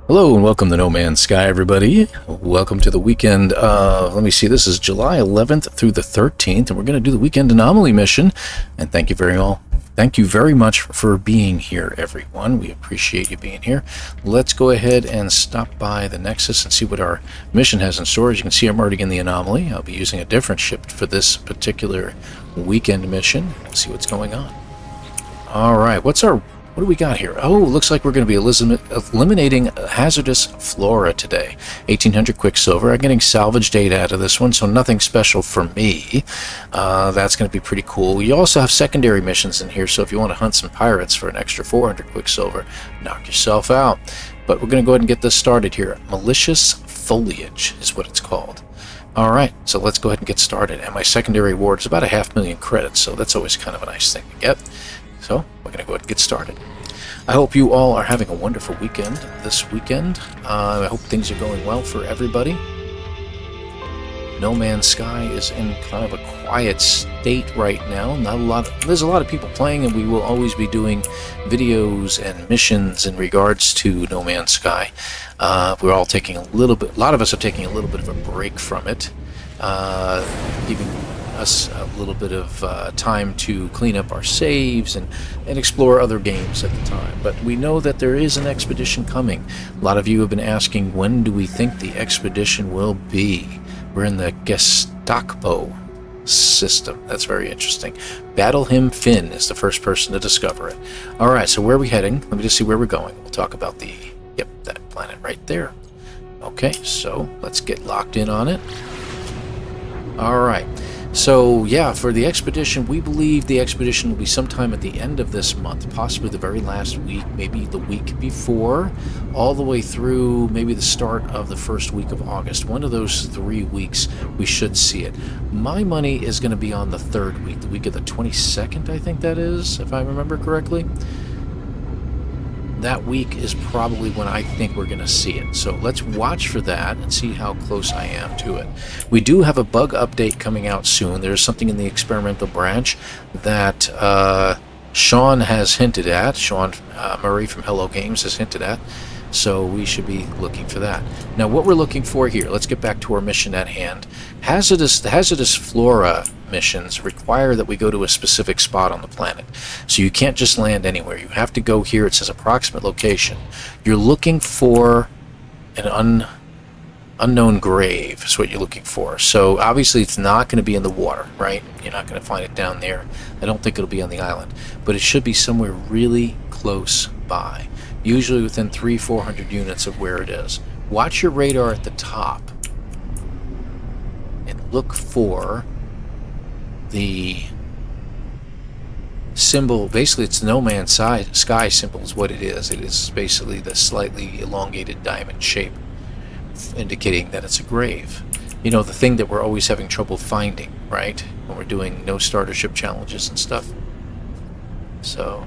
Hello and welcome to NoMansSky, everybody. Welcome to the weekend. Let me see, this is July 11th through the 13th, and we're going to do the weekend Anomaly mission. And thank you very much for being here, everyone. We appreciate you being here. Let's go ahead and stop by the Nexus and see what our mission has in store. As you can see, I'm already in the Anomaly. I'll be using a different ship for this particular weekend mission. We'll see what's going on. All right, what do we got here? Oh, looks like we're going to be eliminating hazardous flora today. 1800 Quicksilver. I'm getting salvage data out of this one, so nothing special for me. That's going to be pretty cool. You also have secondary missions in here, so if you want to hunt some pirates for an extra 400 Quicksilver, knock yourself out. But we're going to go ahead and get this started here. Malicious Foliage is what it's called. All right, so let's go ahead and get started. And my secondary reward is about 500,000 credits, so that's always kind of a nice thing to get. So we're going to go ahead and get started. I hope you all are having a wonderful weekend this weekend. I hope things are going well for everybody. NoMansSky is in kind of a quiet state right now. There's a lot of people playing, and we will always be doing videos and missions in regards to NoMansSky. We're all taking a lot of us are taking a little bit of a break from it, giving us a little bit of time to clean up our saves and explore other games at the time. But we know that there is an expedition coming. A lot of you have been asking, when do we think the expedition will be? We're in the Gestapo system. That's very interesting. Battle Him Finn is the first person to discover it. All right, so where are we heading? Let me just see where we're going. We'll talk about that planet right there. Okay, so let's get locked in on it. All right. So, yeah, for the expedition, we believe the expedition will be sometime at the end of this month, possibly the very last week, maybe the week before, all the way through maybe the start of the first week of August. One of those 3 weeks, we should see it. My money is going to be on the third week, the week of the 22nd, I think that is, if I remember correctly. That week is probably when I think we're going to see it. So let's watch for that and see how close I am to it. We do have a bug update coming out soon. There's something in the experimental branch that Sean has hinted at. Sean Murray from Hello Games has hinted at. So we should be looking for that. Now what we're looking for here, let's get back to our mission at hand. The hazardous flora missions require that we go to a specific spot on the planet. So you can't just land anywhere. You have to go here. It says approximate location. You're looking for an unknown grave is what you're looking for. So obviously it's not going to be in the water, right? You're not going to find it down there. I don't think it'll be on the island. But it should be somewhere really close by. Usually within 300-400 units of where it is. Watch your radar at the top and look for the symbol. Basically it's the NoMansSky symbol is what it is. It is basically the slightly elongated diamond shape indicating that it's a grave. You know, the thing that we're always having trouble finding, right? When we're doing no starter ship challenges and stuff. So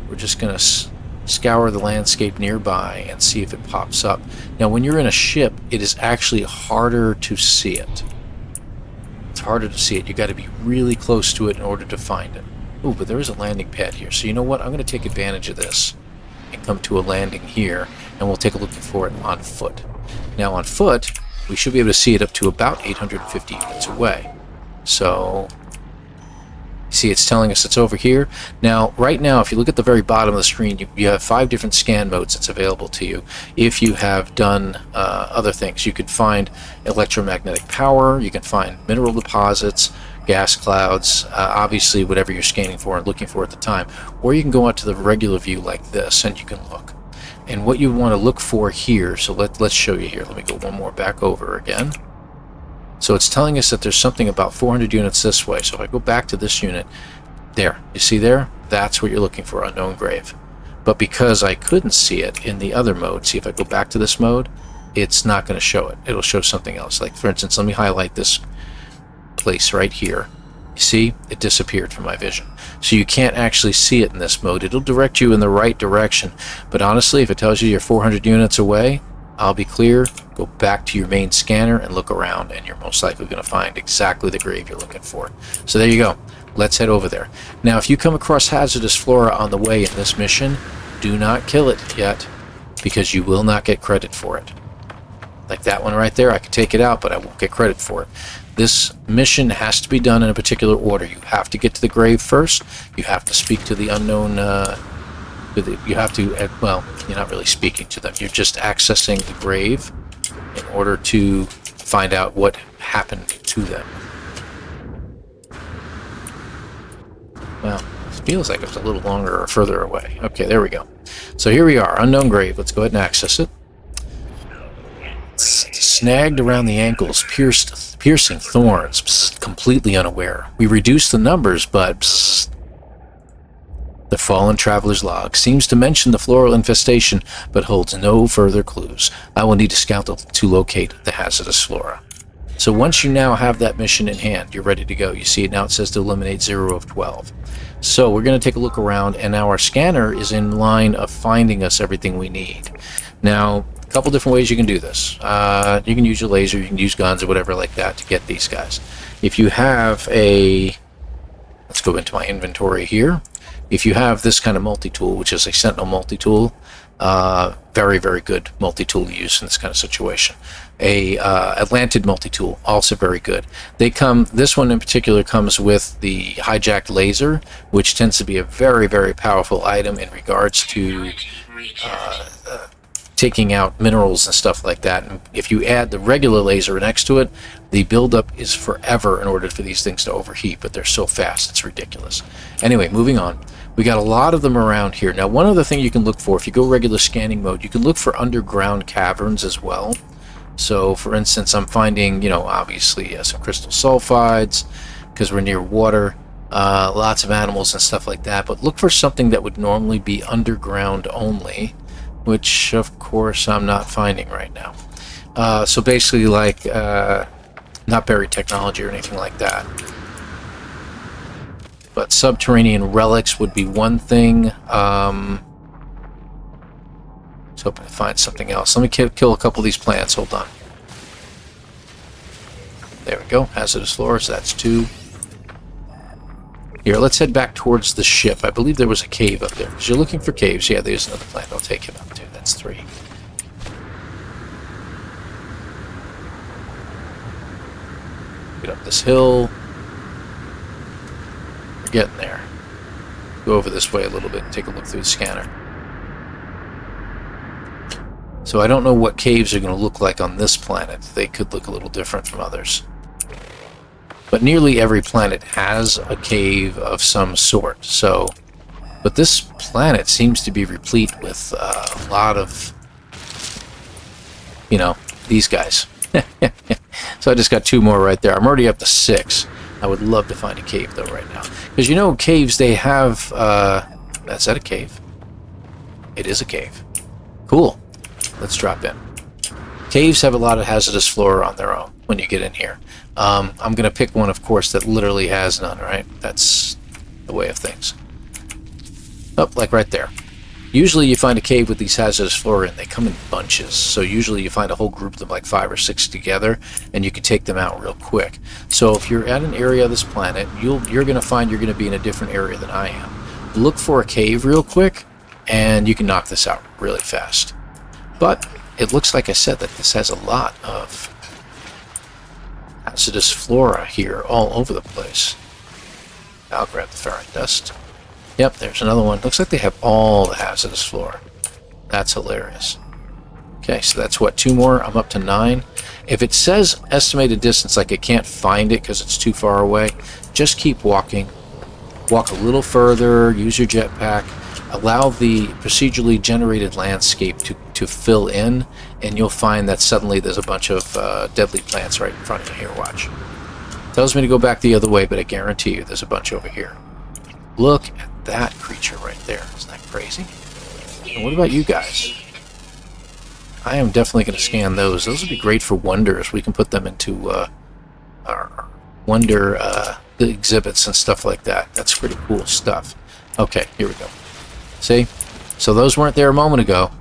we're just going to scour the landscape nearby and see if it pops up. Now when you're in a ship, it is actually harder to see it. It's harder to see it. You got to be really close to it in order to find it. Oh, but there is a landing pad here. So you know what? I'm going to take advantage of this and come to a landing here, and we'll take a look for it on foot. Now on foot, we should be able to see it up to about 850 units away. So see, it's telling us it's over here. Now, right now, if you look at the very bottom of the screen, you have 5 different scan modes that's available to you. If you have done other things, you could find electromagnetic power, you can find mineral deposits, gas clouds, obviously whatever you're scanning for and looking for at the time. Or you can go out to the regular view like this, and you can look. And what you want to look for here, so let's show you here. Let me go one more back over again. So it's telling us that there's something about 400 units this way. So if I go back to this unit, there, you see there? That's what you're looking for, unknown grave. But because I couldn't see it in the other mode, see if I go back to this mode, it's not going to show it. It'll show something else. Like for instance, let me highlight this place right here. You see, it disappeared from my vision. So you can't actually see it in this mode. It'll direct you in the right direction. But honestly, if it tells you you're 400 units away, I'll be clear, go back to your main scanner and look around, and you're most likely going to find exactly the grave you're looking for. So there you go. Let's head over there. Now, if you come across hazardous flora on the way in this mission, do not kill it yet, because you will not get credit for it. Like that one right there, I can take it out, but I won't get credit for it. This mission has to be done in a particular order. You have to get to the grave first. You have to speak to the unknown. You have to, well, you're not really speaking to them. You're just accessing the grave in order to find out what happened to them. Well, it feels like it was a little longer or further away. Okay, there we go. So here we are, unknown grave. Let's go ahead and access it. Snagged around the ankles, piercing thorns, psst, completely unaware. We reduced the numbers, but psst. The fallen traveler's log seems to mention the floral infestation, but holds no further clues. I will need to scout to locate the hazardous flora. So once you now have that mission in hand, you're ready to go. You see it now, it says to eliminate 0 of 12. So we're going to take a look around, and now our scanner is in line of finding us everything we need. Now, a couple different ways you can do this. You can use your laser, you can use guns or whatever like that to get these guys. If you have a... Let's go into my inventory here. If you have this kind of multi-tool, which is a Sentinel multi-tool, very, very good multi-tool to use in this kind of situation. A Atlantid multi-tool, also very good. They come, this one in particular comes with the hijacked laser, which tends to be a very, very powerful item in regards to taking out minerals and stuff like that. And if you add the regular laser next to it, the buildup is forever in order for these things to overheat, but they're so fast, it's ridiculous. Anyway, moving on. We got a lot of them around here. Now, one other thing you can look for, if you go regular scanning mode, you can look for underground caverns as well. So, for instance, I'm finding, you know, obviously some crystal sulfides, because we're near water, lots of animals and stuff like that, but look for something that would normally be underground only, which, of course, I'm not finding right now. So basically, like, not buried technology or anything like that. But subterranean relics would be one thing. Let's hope I find something else. Let me kill a couple of these plants. Hold on. There we go. Hazardous flora, so that's 2. Here, let's head back towards the ship. I believe there was a cave up there. Because you're looking for caves. Yeah, there's another plant. I'll take him up too. That's 3. Get up this hill. We're getting there. Go over this way a little bit and take a look through the scanner. So I don't know what caves are going to look like on this planet. They could look a little different from others. But nearly every planet has a cave of some sort. So, but this planet seems to be replete with a lot of, you know, these guys. So I just got 2 more right there. I'm already up to 6. I would love to find a cave, though, right now. Because, you know, caves, they have... is that a cave? It is a cave. Cool. Let's drop in. Caves have a lot of hazardous flora on their own when you get in here. I'm going to pick one, of course, that literally has none, right? That's the way of things. Oh, like right there. Usually you find a cave with these hazardous flora, and they come in bunches. So usually you find a whole group of them, like 5 or 6 together, and you can take them out real quick. So if you're at an area of this planet, you're going to find you're going to be in a different area than I am. Look for a cave real quick, and you can knock this out really fast. But it looks like I said that this has a lot of hazardous flora here all over the place. I'll grab the ferrite dust. Yep, there's another one. Looks like they have all the hazardous flora. That's hilarious. Okay, so that's what, 2 more? I'm up to 9. If it says estimated distance, like I can't find it because it's too far away, just keep walking. Walk a little further, use your jetpack, allow the procedurally generated landscape to fill in, and you'll find that suddenly there's a bunch of deadly plants right in front of you. Here, watch. Tells me to go back the other way, but I guarantee you there's a bunch over here. Look at that creature right there. Isn't that crazy? And what about you guys? I am definitely going to scan those. Those would be great for wonders. We can put them into our wonder exhibits and stuff like that. That's pretty cool stuff. Okay, here we go. See? So those weren't there a moment ago.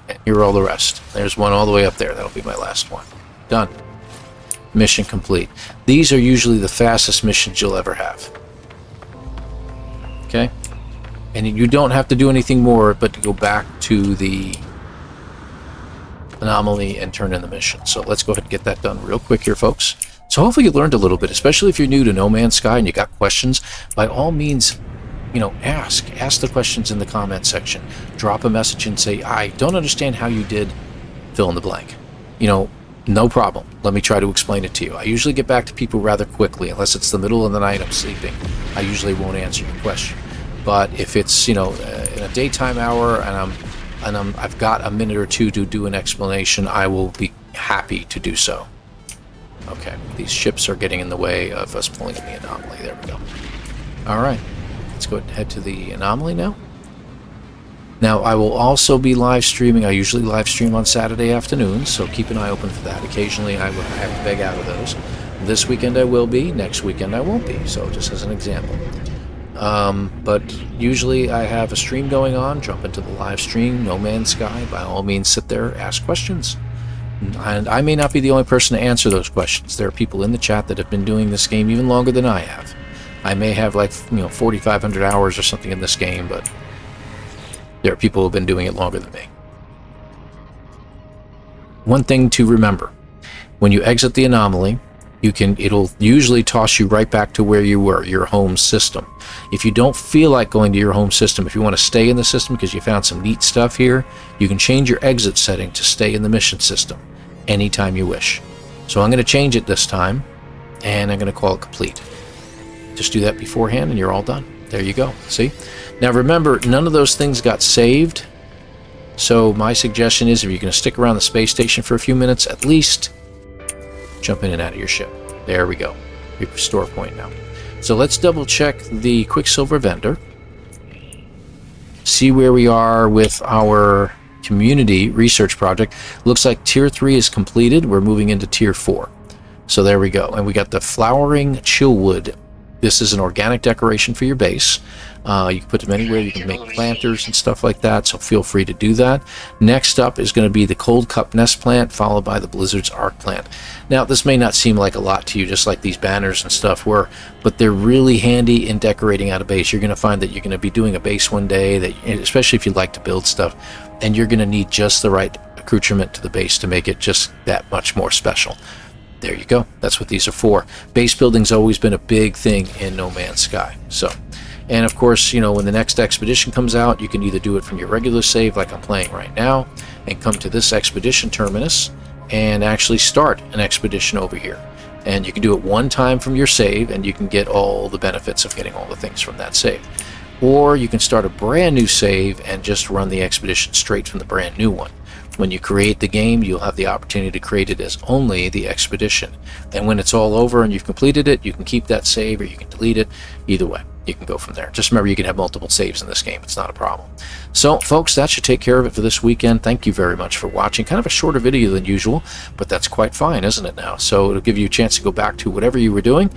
And here are all the rest. There's one all the way up there. That'll be my last one. Done. Mission complete. These are usually the fastest missions you'll ever have. Okay? And you don't have to do anything more but to go back to the Anomaly and turn in the mission. So let's go ahead and get that done real quick here, folks. So hopefully you learned a little bit, especially if you're new to NoMansSky and you got questions. By all means, ask the questions in the comment section. Drop a message and say, I don't understand how you did fill in the blank. No problem. Let me try to explain it to you. I usually get back to people rather quickly, unless it's the middle of the night, I'm sleeping. I usually won't answer your question. But if it's, in a daytime hour and I've got a minute or two to do an explanation, I will be happy to do so. Okay, these ships are getting in the way of us pulling in the Anomaly. There we go. All right, let's go ahead and head to the Anomaly now. Now, I will also be live streaming. I usually live stream on Saturday afternoons, so keep an eye open for that. Occasionally, I will have to beg out of those. This weekend I will be. Next weekend I won't be, so just as an example. But usually I have a stream going on. Jump into the live stream, NoMansSky. By all means, sit there, ask questions. And I may not be the only person to answer those questions. There are people in the chat that have been doing this game even longer than I have. I may have 4,500 hours or something in this game, but there are people who have been doing it longer than me. One thing to remember, when you exit the Anomaly, it'll usually toss you right back to where you were, your home system. If you don't feel like going to your home system, if you want to stay in the system because you found some neat stuff here, you can change your exit setting to stay in the mission system anytime you wish. So I'm going to change it this time, and I'm going to call it complete. Just do that beforehand and you're all done. There you go. See? Now remember, none of those things got saved. So my suggestion is, if you're going to stick around the space station for a few minutes, at least jump in and out of your ship. There we go. Restore point now. So let's double check the Quicksilver vendor. See where we are with our community research project. Looks like tier 3 is completed. We're moving into tier 4. So there we go. And we got the flowering chillwood. This is an organic decoration for your base. You can put them anywhere. You can make planters and stuff like that, so feel free to do that. Next up is going to be the Cold Cup Nest plant, followed by the Blizzard's Arc plant. Now, this may not seem like a lot to you, just like these banners and stuff were, but they're really handy in decorating out a base. You're going to find that you're going to be doing a base one day, especially if you like to build stuff, and you're going to need just the right accoutrement to the base to make it just that much more special. There you go. That's what these are for. Base building's always been a big thing in NoMansSky. So, and of course, when the next expedition comes out, you can either do it from your regular save like I'm playing right now, and come to this expedition terminus and actually start an expedition over here. And you can do it one time from your save, and you can get all the benefits of getting all the things from that save. Or you can start a brand new save and just run the expedition straight from the brand new one. When you create the game, you'll have the opportunity to create it as only the expedition. And when it's all over and you've completed it, you can keep that save or you can delete it. Either way, you can go from there. Just remember, you can have multiple saves in this game. It's not a problem. So, folks, that should take care of it for this weekend. Thank you very much for watching. Kind of a shorter video than usual, but that's quite fine, isn't it now? So it'll give you a chance to go back to whatever you were doing.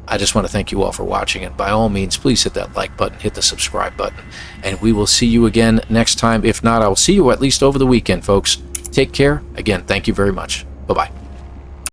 I just want to thank you all for watching, and by all means, please hit that like button, hit the subscribe button, and we will see you again next time. If not, I will see you at least over the weekend, folks. Take care. Again, thank you very much. Bye-bye.